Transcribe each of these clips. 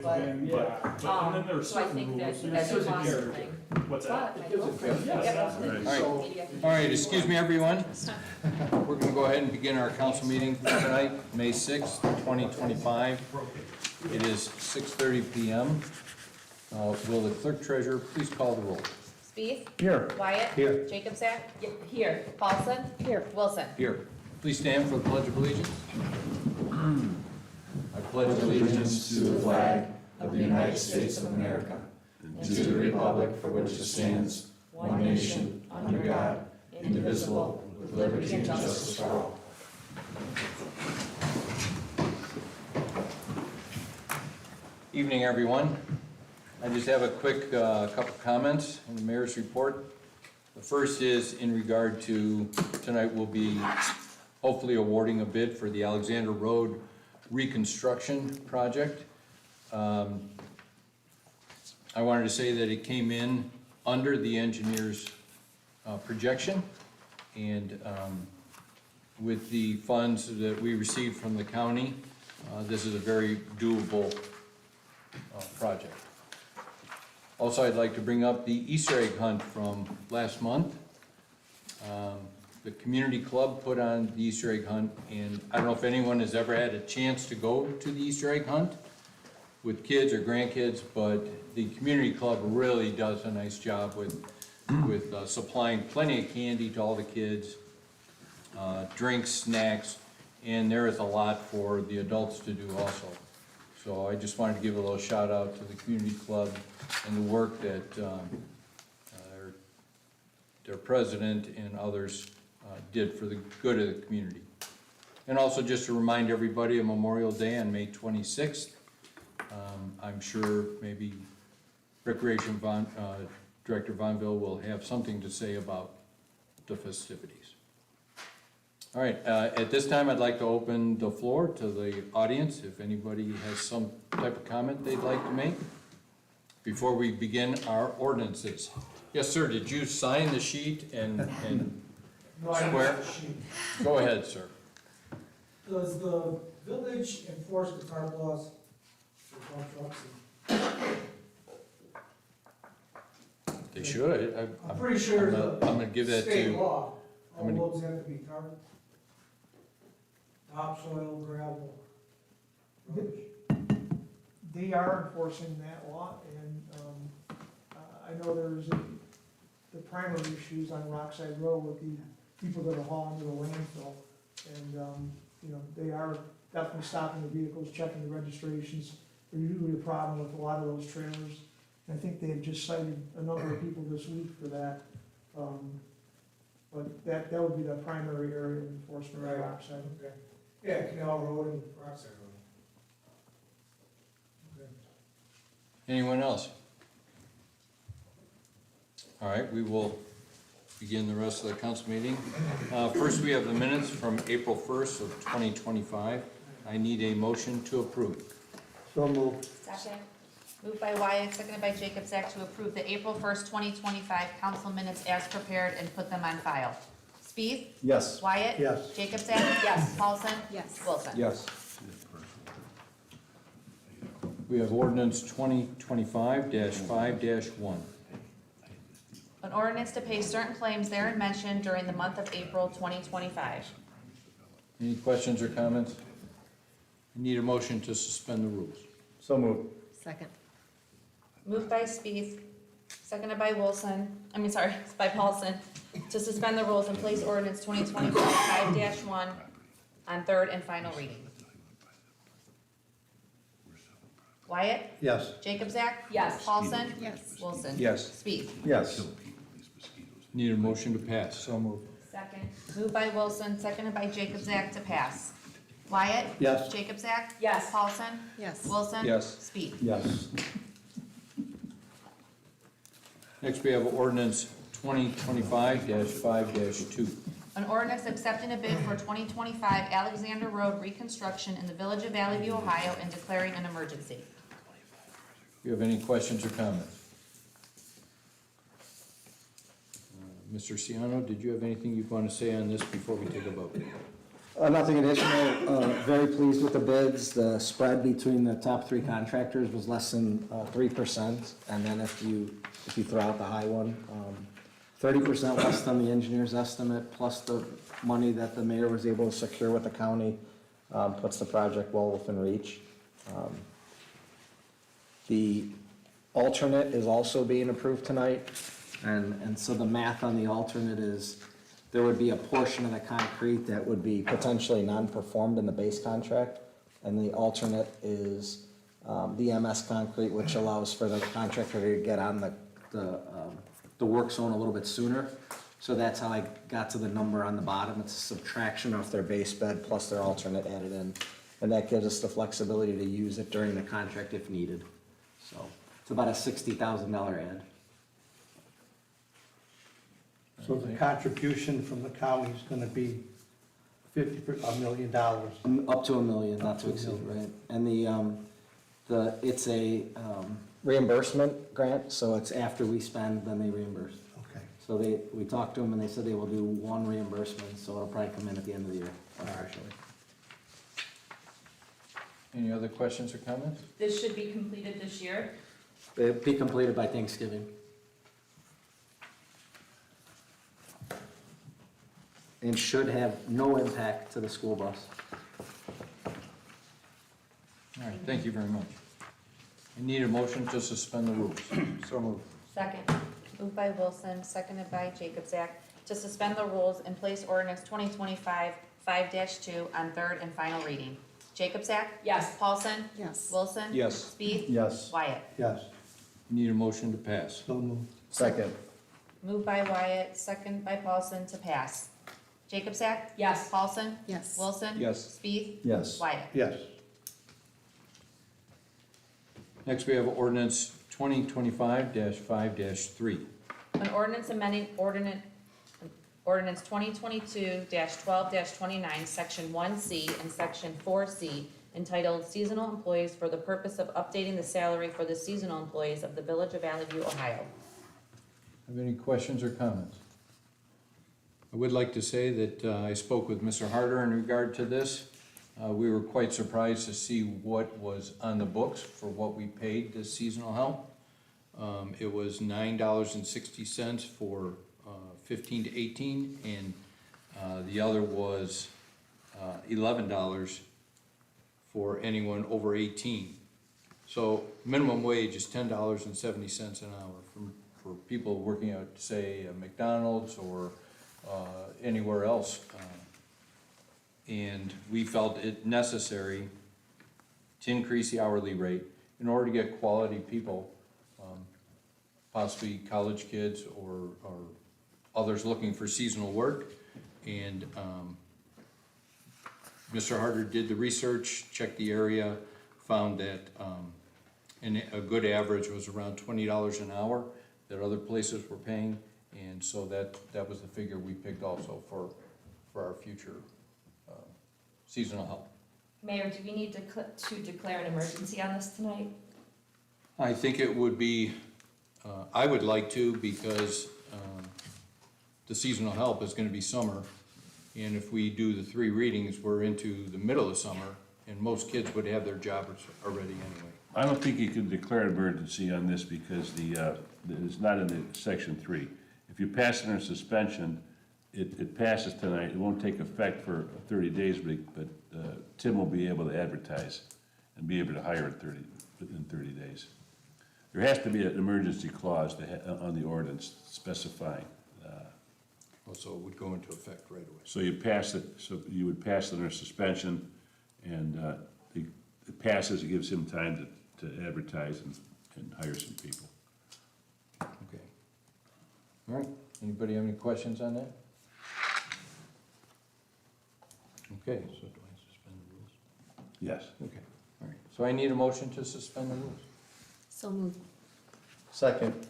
But, And then there are so I certain think that rules. that's a There's positive character. thing. What's that? But I don't think Yes. All right, excuse me, everyone. We're going to go ahead and begin our council meeting for tonight, May 6th, 2025. It is 6:30 PM. Will the clerk treasurer please call the roll? Spieth. Here. Wyatt. Here. Jacobsack. Here. Paulson. Here. Wilson. Here. Please stand for the Pledge of Allegiance. I pledge allegiance to the flag of the United States of America and to the republic for which it stands, one nation, under God, indivisible, with liberty and justice for all. Evening, everyone. I just have a quick couple comments on the mayor's report. The first is in regard to, tonight we'll be hopefully awarding a bid for the Alexander Road reconstruction project. I wanted to say that it came in under the engineer's projection, and with the funds that we received from the county, this is a very doable project. Also, I'd like to bring up the Easter egg hunt from last month. The community club put on the Easter egg hunt, and I don't know if anyone has ever had a chance to go to the Easter egg hunt with kids or grandkids, but the community club really does a nice job with supplying plenty of candy to all the kids, drinks, snacks, and there is a lot for the adults to do also. So I just wanted to give a little shout out to the community club and the work that their president and others did for the good of the community. And also just to remind everybody of Memorial Day on May 26th. I'm sure maybe Recreation Director Vonville will have something to say about the festivities. All right, at this time I'd like to open the floor to the audience if anybody has some type of comment they'd like to make before we begin our ordinances. Yes, sir, did you sign the sheet and No, I don't swear? have a sheet. Go ahead, sir. Does the village enforce the tarp laws for dump trucks? They should. I'm pretty sure I'm gonna give that state to, law, I'm all gonna- roads have to be tarped. Topsoil, gravel, rubbish. They are enforcing that law, and I know there's the primary issues on Rockside Road with the people that are hauling to the landfill. And, they are definitely stopping the vehicles, checking the registrations. There's usually a problem with a lot of those trailers. And I think they've just cited a number of people this week for that. But that would be the primary area of enforcement on Right. Rockside. Okay. Yeah, Canal Road and Rockside Road. Okay. anyone else? All right, we will begin the rest of the council meeting. First, we have the minutes from April 1st of 2025. I need a motion to approve. So moved. Second. Moved by Wyatt, seconded by Jacobsack to approve the April 1st, 2025 council minutes as prepared and put them on file. Spieth. Yes. Wyatt. Yes. Jacobsack. Yes. Paulson. Yes. Wilson. Yes. We have ordinance 2025-5-1. An ordinance to pay certain claims therein mentioned during the month of April 2025. Any questions or comments? I need a motion to suspend the rules. So moved. Second. Moved by Spieth, seconded by by Paulson, to suspend the rules and place ordinance 2025-5-1 on third and final reading. Wyatt. Yes. Jacobsack. Yes. Paulson. Yes. Wilson. Yes. Spieth. Yes. Need a motion to pass. So moved. Second. Moved by Wilson, seconded by Jacobsack to pass. Wyatt. Yes. Jacobsack. Yes. Paulson. Yes. Wilson. Yes. Spieth. Yes. Next, we have ordinance 2025-5-2. An ordinance accepting a bid for 2025 Alexander Road reconstruction in the village of Valley View, Ohio, and declaring an emergency. Do you have any questions or comments? Mr. Ciano, did you have anything you'd want to say on this before we take a vote? Nothing additional, very pleased with the bids. The spread between the top three contractors was less than 3%. And then if you throw out the high one, 30% less than the engineer's estimate, plus the money that the mayor was able to secure with the county, puts the project well within reach. The alternate is also being approved tonight. And so the math on the alternate is, there would be a portion of the concrete that would be potentially non-performed in the base contract, and the alternate is the MS concrete, which allows for the contractor to get on the work zone a little bit sooner. So that's how I got to the number on the bottom. It's a subtraction off their base bed plus their alternate added in, and that gives us the flexibility to use it during the contract if needed. So it's about a $60,000 add. So the contribution from the county is gonna be $1 million. Up to $1 million, not to exceed, right? And it's a reimbursement grant, so it's after we spend, then they reimburse. Okay. So we talked to them and they said they will do one reimbursement, so it'll probably come in at the end of the year, actually. Any other questions or comments? This should be completed this year. It'll be completed by Thanksgiving. And should have no impact to the school bus. All right, thank you very much. I need a motion to suspend the rules. So moved. Second. Moved by Wilson, seconded by Jacobzak, to suspend the rules and place ordinance 2025 5-2 on third and final reading. Jacobzak? Yes. Paulson? Yes. Wilson? Yes. Spieth? Yes. Wyatt? Yes. Need a motion to pass. So moved. Second. Moved by Wyatt, second by Paulson to pass. Jacobzak? Yes. Paulson? Yes. Wilson? Yes. Spieth? Yes. Wyatt? Yes. Next, we have ordinance 2025-5-3. An ordinance amending ordinance 2022-12-29, section 1C and section 4C, entitled Seasonal Employees, for the purpose of updating the salary for the seasonal employees of the Village of Valley View, Ohio. Have any questions or comments? I would like to say that I spoke with Mr. Harder in regard to this. We were quite surprised to see what was on the books for what we paid this seasonal help. It was $9.60 for 15 to 18, and the other was $11 for anyone over 18. So minimum wage is $10.70 an hour for people working at, say, McDonald's or anywhere else. And we felt it necessary to increase the hourly rate in order to get quality people, possibly college kids or others looking for seasonal work. And Mr. Harder did the research, checked the area, found that a good average was around $20 an hour that other places were paying. And so that was the figure we picked also for our future seasonal help. Mayor, do we need to declare an emergency on this tonight? I think it would be, I would like to, because the seasonal help is gonna be summer. And if we do the 3 readings, we're into the middle of summer, and most kids would have their jobs already anyway. I don't think you can declare an emergency on this because it's not in the section 3. If you pass it under suspension, it passes tonight. It won't take effect for 30 days, but Tim will be able to advertise and be able to hire within 30 days. There has to be an emergency clause on the ordinance specifying. Also, it would go into effect right away. So you pass it, so you would pass it under suspension, and it passes, it gives him time to advertise and hire some people. Okay. All right, anybody have any questions on that? Okay, so do I suspend the rules? Yes. Okay, all right. So I need a motion to suspend the rules. So moved. Second.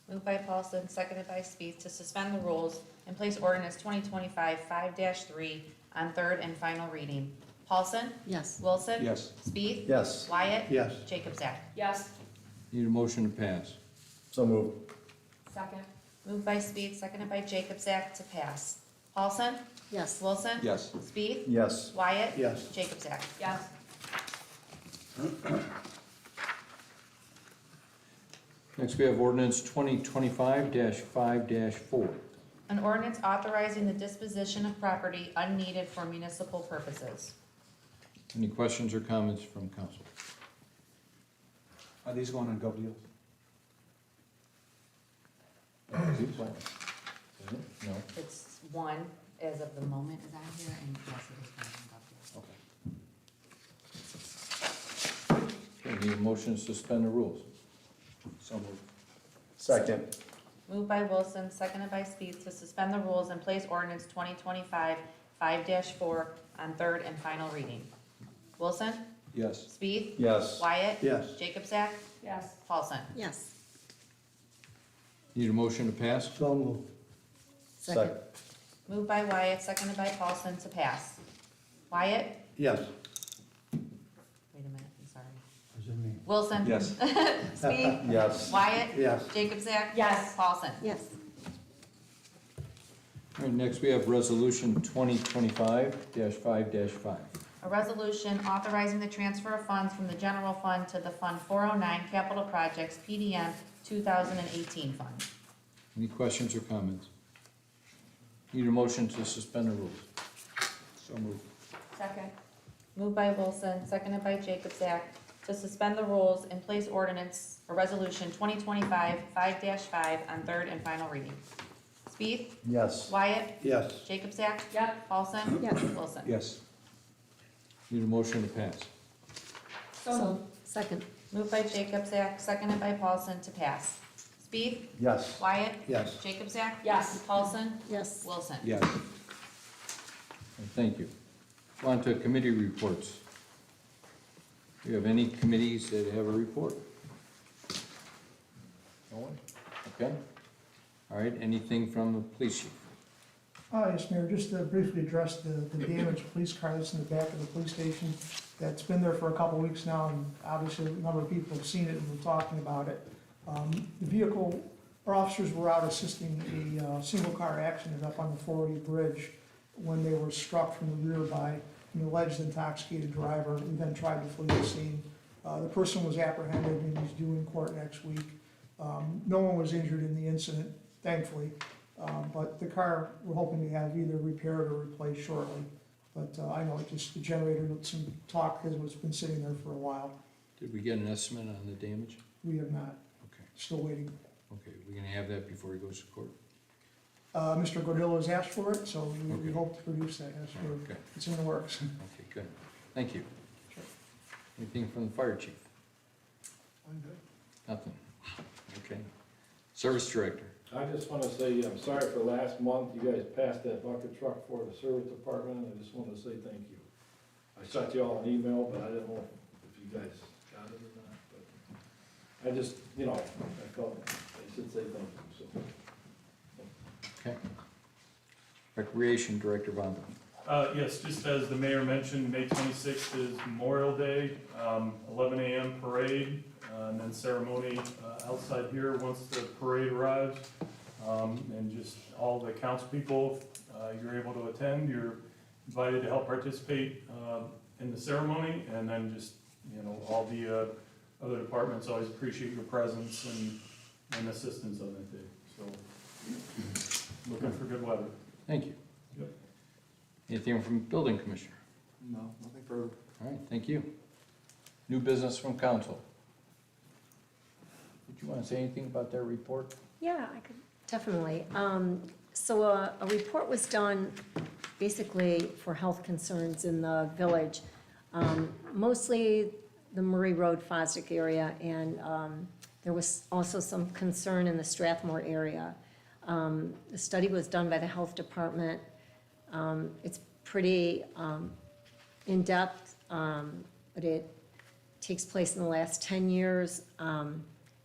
Moved by Paulson, seconded by Spieth, to suspend the rules and place ordinance 2025 5-3 on third and final reading. Paulson? Yes. Wilson? Yes. Spieth? Yes. Wyatt? Yes. Jacobzak? Yes. Need a motion to pass. So moved. Second. Moved by Spieth, seconded by Jacobzak, to pass. Paulson? Yes. Wilson? Yes. Spieth? Yes. Wyatt? Yes. Jacobzak? Yes. Next, we have ordinance 2025-5-4. An ordinance authorizing the disposition of property unneeded for municipal purposes. Any questions or comments from council? Are these going on GovDeals? No? It's one as of the moment is on here, and yes, it is one in GovDeals. Okay, need a motion to suspend the rules. So moved. Second. Moved by Wilson, seconded by Spieth, to suspend the rules and place ordinance 2025-5-4 on third and final reading. Wilson? Yes. Spieth? Yes. Wyatt? Yes. Jacobzak? Yes. Paulson? Yes. Need a motion to pass? So moved. Second. Moved by Wyatt, seconded by Paulson to pass. Wyatt? Yes. Wait a minute, I'm sorry. Is it me? Wilson? Yes. Spieth? Yes. Wyatt? Yes. Jacobzak? Yes. Paulson? Yes. All right, next we have resolution 2025-5-5. A resolution authorizing the transfer of funds from the general fund to the Fund 409 Capital Projects PDM 2018 fund. Any questions or comments? Need a motion to suspend the rules. So moved. Second. Moved by Wilson, seconded by Jacobzak, to suspend the rules and place ordinance, or resolution 2025-5-5 on third and final reading. Spieth? Yes. Wyatt? Yes. Jacobzak? Yep. Paulson? Yes. Wilson? Yes. Need a motion to pass. So Second. Moved by Jacobzak, seconded by Paulson to pass. Spieth? Yes. Wyatt? Yes. Jacobzak? Yes. Paulson? Yes. Wilson? Yes. Thank you. On to committee reports. Do you have any committees that have a report? No one? Okay. All right, anything from the police chief? Yes, Mayor, just to briefly address the damaged police car that's in the back of the police station. That's been there for a couple of weeks now, and obviously a number of people have seen it and were talking about it. The vehicle, our officers were out assisting a single car accident up on the 480 bridge when they were struck from the rear by an alleged intoxicated driver, who then tried to flee the scene. The person was apprehended and he's due in court next week. No one was injured in the incident, thankfully. But the car, we're hoping to have either repaired or replaced shortly. But I know it just generated some talk because it's been sitting there for a while. Did we get an estimate on the damage? We have not, Okay, still waiting. okay, we're gonna have that before he goes to court? Mr. Gordillo has asked for it, so we Okay. hope to produce that. Yes, Okay, it's in the works. okay, good. Thank you. Anything from the fire chief? Nothing? Okay. Service director? I just want to say, I'm sorry for last month, you guys passed that bucket truck for the service department, I just want to say thank you. I sent you all an email, but I didn't know if you guys got it or not, but I just, I felt I should say thank you, so. Okay. Recreation director Von. Yes, just as the mayor mentioned, May 26th is Memorial Day, 11 a.m. parade, and then ceremony outside here once the parade arrives. And just all the council people, you're able to attend, you're invited to help participate in the ceremony, and then just, all the other departments always appreciate your presence and assistance on that day. So, looking for good weather. Thank you. Yep. Anything from building commissioner? No, nothing further. All right, thank you. New business from council. Did you want to say anything about their report? Yeah, I could, definitely. So a report was done basically for health concerns in the village, mostly the Murray Road, Fosdick area, and there was also some concern in the Strathmore area. The study was done by the health department. It's pretty in-depth, but it takes place in the last 10 years.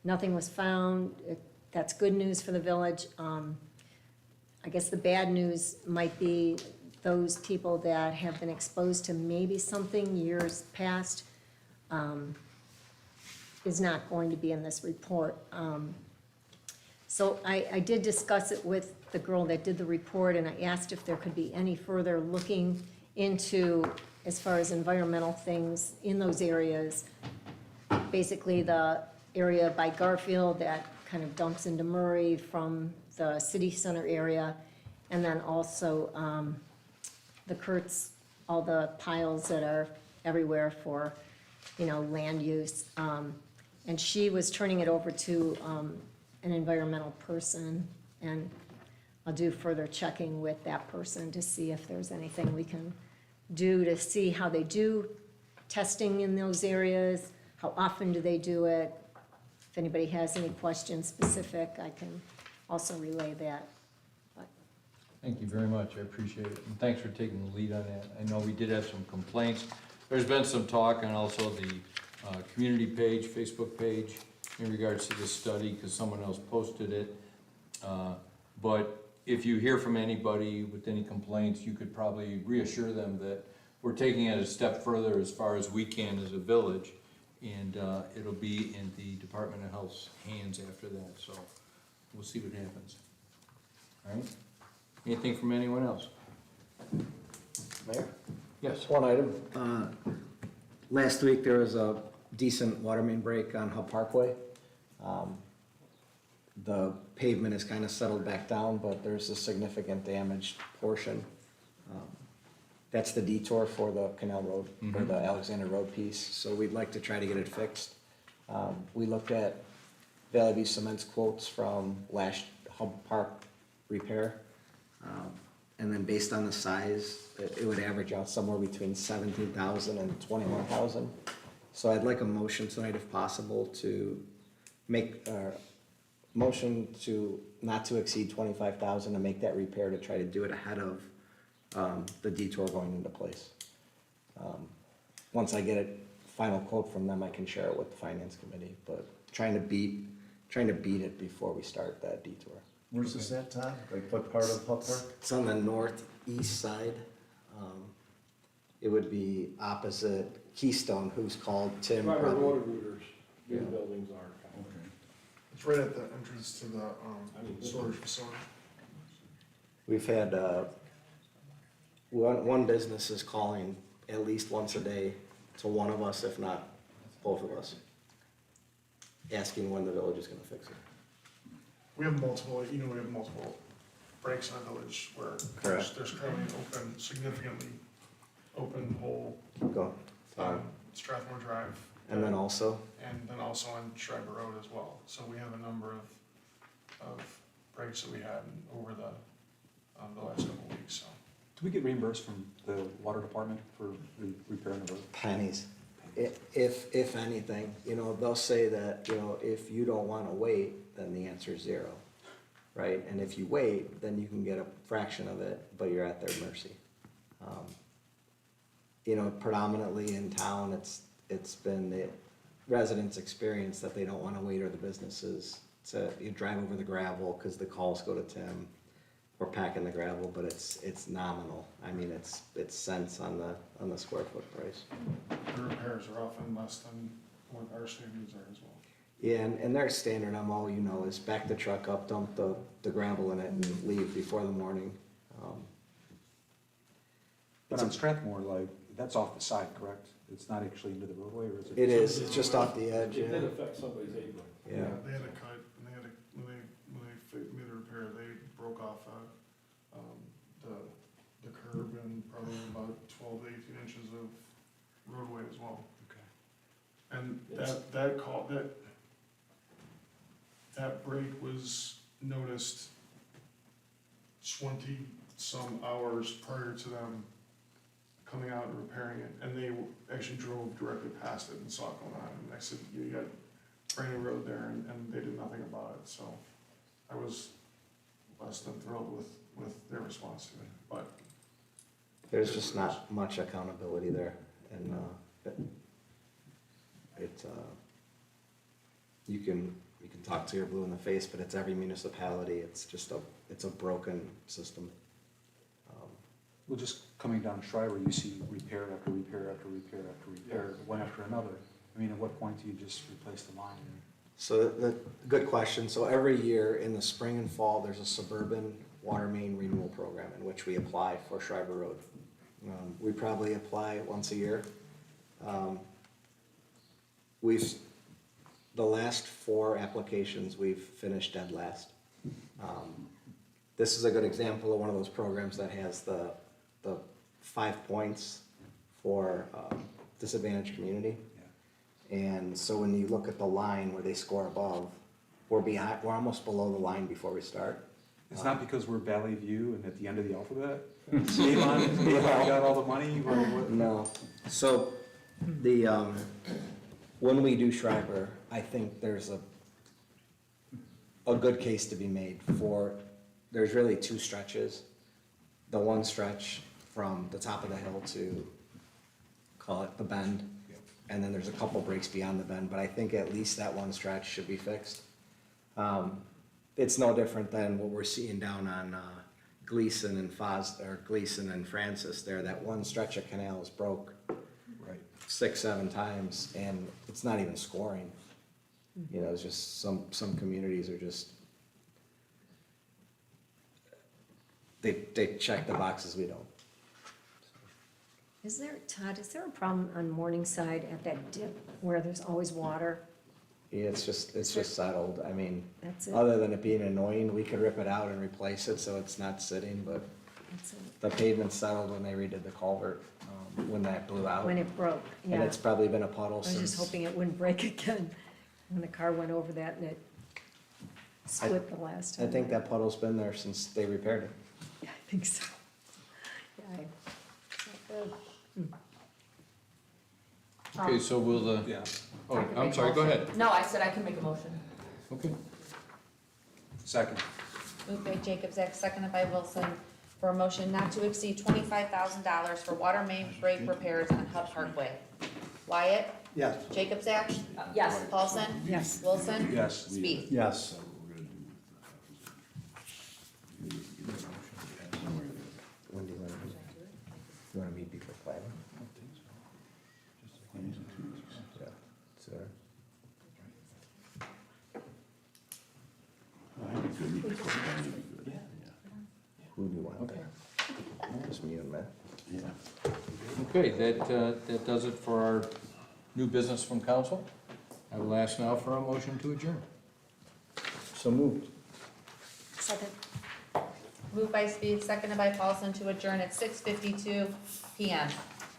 Nothing was found. That's good news for the village. I guess the bad news might be those people that have been exposed to maybe something years past is not going to be in this report. So I did discuss it with the girl that did the report, and I asked if there could be any further looking into, as far as environmental things in those areas. Basically, the area by Garfield that kind of dumps into Murray from the city center area, and then also the Kurtz, all the piles that are everywhere for, land use. And she was turning it over to an environmental person, and I'll do further checking with that person to see if there's anything we can do to see how they do testing in those areas, how often do they do it. If anybody has any questions specific, I can also relay that. Thank you very much, I appreciate it, and thanks for taking the lead on that. I know we did have some complaints. There's been some talk on also the community page, Facebook page, in regards to this study, because someone else posted it. But if you hear from anybody with any complaints, you could probably reassure them that we're taking it a step further as far as we can as a village, and it'll be in the Department of Health's hands after that, so we'll see what happens. All right? Anything from anyone else? Mayor? Yes. One item. Last week, there was a decent water main break on Hub Parkway. The pavement is kind of settled back down, but there's a significant damaged portion. That's the detour for the Canal Road, or the Alexander Road piece, so we'd like to try to get it fixed. We looked at Valley View Cement's quotes from last Hub Park repair. And then based on the size, it would average out somewhere between 17,000 and 21,000. So I'd like a motion tonight, if possible, to make a motion to not to exceed 25,000 to make that repair, to try to do it ahead of the detour going into place. Once I get a final quote from them, I can share it with the finance committee, but trying to beat it before we start that detour. Where's this at, Todd? Like what part of Huck Park? It's on the northeast side. It would be opposite Keystone, who's called Tim. Right where probably. rotor rooters, new Yeah. buildings are. Okay. It's right at the entrance to the, storage facility. We've had, one business is calling at least once a day to one of us, if not both of us, asking when the village is gonna fix it. We have multiple breaks in the village where Correct. there's currently an open, significantly open hole Go. on Strathmore Drive. And then also, And then also on Schreiber Road as well. So we have a number of breaks that we had over the last couple of weeks, so. Do we get reimbursed from the water department for repairing the road? pennies. If anything, they'll say that, if you don't wanna wait, then the answer is zero, right? And if you wait, then you can get a fraction of it, but you're at their mercy. Predominantly in town, it's been the residents' experience that they don't wanna wait, or the businesses you drive over the gravel, cause the calls go to Tim. We're packing the gravel, but it's nominal. I mean, it's cents on the square foot price. The repairs are often less than what our standards are as well. Yeah, and their standard MO, is back the truck up, dump the gravel in it, and leave before the morning. But on Strathmore, that's off the side, correct? It's not actually into the roadway, or is it? It is, it's just off the edge, It did yeah. affect somebody's apron. Yeah. They had to cut, and they had to, when they made the repair, they broke off, the curb and probably about 12 to 18 inches of roadway as well. Okay. And Yes. that break was noticed 20-some hours prior to them coming out and repairing it, and they actually drove directly past it and saw it going on, and I said, you got brand new road there, and they did nothing about it, so I was less than thrilled with their response to it, but. There's just not much accountability there, and, you can talk to your blue in the face, but it's every municipality, it's a broken system. Well, just coming down Schreiber, you see repair after repair after repair after repair, one after another. I mean, at what point do you just replace the line? So good question. So every year in the spring and fall, there's a suburban water main renewal program in which we apply for Shriver Road. We probably apply once a year. The last 4 applications, we've finished dead last. This is a good example of one of those programs that has the 5 points for disadvantaged community. And so when you look at the line where they score above, we're almost below the line before we start. It's not because we're Valley View and at the end of the alphabet? Avon got all the money? No. So when we do Shriver, I think there's a good case to be made for, there's really 2 stretches. The one stretch from the top of the hill to, call it the bend, and then there's a couple breaks beyond the bend, but I think at least that one stretch should be fixed. It's no different than what we're seeing down on Gleason and Francis there. That one stretch of canal is broke 6-7 times, and it's not even scoring. You know, it's just some communities are just, they check the boxes, we don't. Todd, is there a problem on Morningside at that dip where there's always water? Yeah, it's just settled. I mean, That's it? other than it being annoying, we could rip it out and replace it so it's not sitting, but That's it. the pavement settled when they redid the culvert, when that blew out. When it broke, And yeah. it's probably been a puddle I was since. just hoping it wouldn't break again when the car went over that and it split the last I time. think that puddle's been there since they repaired it. Yeah, I think so. Yeah, it's not good. Okay, so we'll, Yeah. oh, I'm sorry, go ahead. No, I said I can make a motion. Okay. Second. Moved by Jacobzak, seconded by Wilson, for a motion not to exceed $25,000 for water main break repairs on Hub Parkway. Wyatt? Yes. Jacobzak? Yes. Paulson? Yes. Wilson? Yes. Spieth? Yes. When do you want to meet? You want to meet before planning? Yeah, sooner. Who do you want there? Just me and Matt. Okay, that does it for our new business from council. I will ask now for a motion to adjourn. So moved. Second. Moved by Spieth, seconded by Paulson to adjourn at 6:52 PM.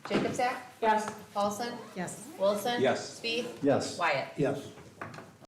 Jacobzak? Yes. Paulson? Yes. Wilson? Yes. Spieth? Yes. Wyatt? Yes.